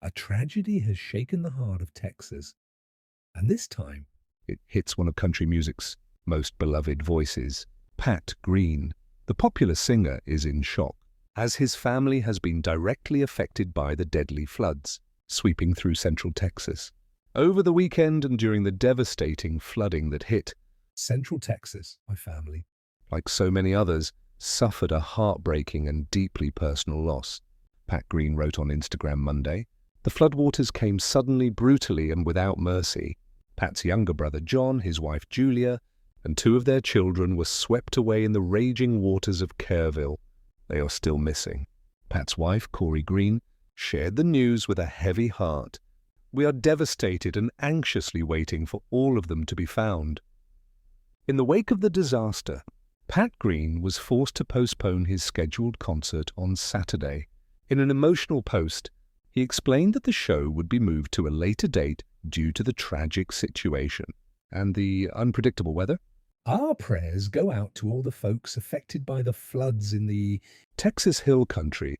A tragedy has shaken the heart of Texas, and this time It hits one of country music's most beloved voices. Pat Green, the popular singer, is in shock, as his family has been directly affected by the deadly floods sweeping through central Texas. Over the weekend and during the devastating flooding that hit, Central Texas, my family. like so many others, suffered a heartbreaking and deeply personal loss. Pat Green wrote on Instagram Monday, "The floodwaters came suddenly, brutally, and without mercy. Pat's younger brother John, his wife Julia, and two of their children were swept away in the raging waters of Kerrville. They are still missing." Pat's wife, Corey Green, shared the news with a heavy heart. "We are devastated and anxiously waiting for all of them to be found." In the wake of the disaster, Pat Green was forced to postpone his scheduled concert on Saturday. In an emotional post, he explained that the show would be moved to a later date due to the tragic situation and the unpredictable weather. Our prayers go out to all the folks affected by the floods in the Texas Hill Country,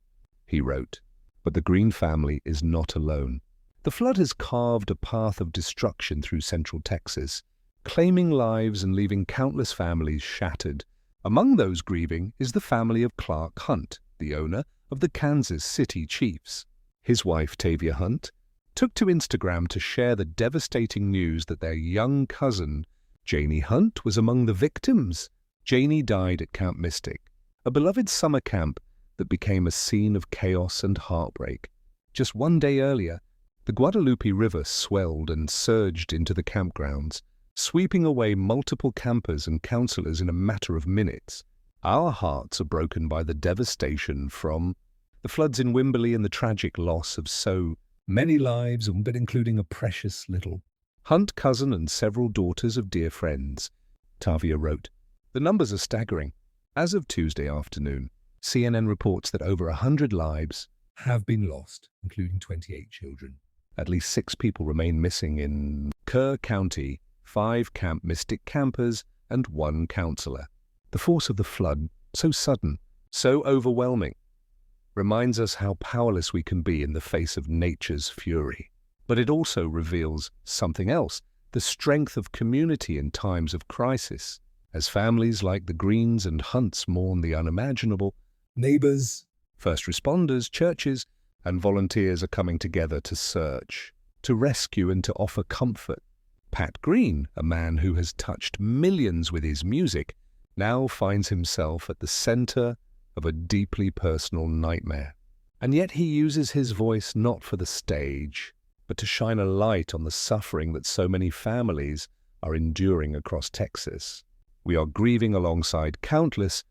he wrote, but the Green family is not alone. The flood has carved a path of destruction through central Texas, claiming lives and leaving countless families shattered. Among those grieving is the family of Clark Hunt, the owner of the Kansas City Chiefs. His wife, Tavia Hunt, took to Instagram to share the devastating news that their young cousin, Janie Hunt, was among the victims. Janie died at Camp Mystic, a beloved summer camp that became a scene of chaos and heartbreak. Just one day earlier, the Guadalupe River swelled and surged into the campgrounds, sweeping away multiple campers and counselors in a matter of minutes. Our hearts are broken by the devastation from the floods in Wimberley and the tragic loss of so many lives, but including a precious little Hunt cousin and several daughters of dear friends, Tavia wrote. The numbers are staggering. As of Tuesday afternoon, CNN reports that over 100 lives have been lost, including 28 children. At least 6 people remain missing in Kerr County, 5 Camp Mystic campers, and 1 counselor. The force of the flood, so sudden, so overwhelming, reminds us how powerless we can be in the face of nature's fury. But it also reveals something else, the strength of community in times of crisis. As families like the Greens and Hunts mourn the unimaginable, Neighbors, first responders, churches, and volunteers are coming together to search, to rescue, and to offer comfort. Pat Green, a man who has touched millions with his music, now finds himself at the center of a deeply personal nightmare. And yet he uses his voice not for the stage, but to shine a light on the suffering that so many families are enduring across Texas. We are grieving alongside countless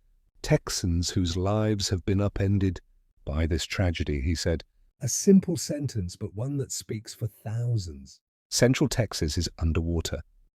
Texans whose lives have been upended by this tragedy, he said. A simple sentence, but one that speaks for thousands. Central Texas is underwater.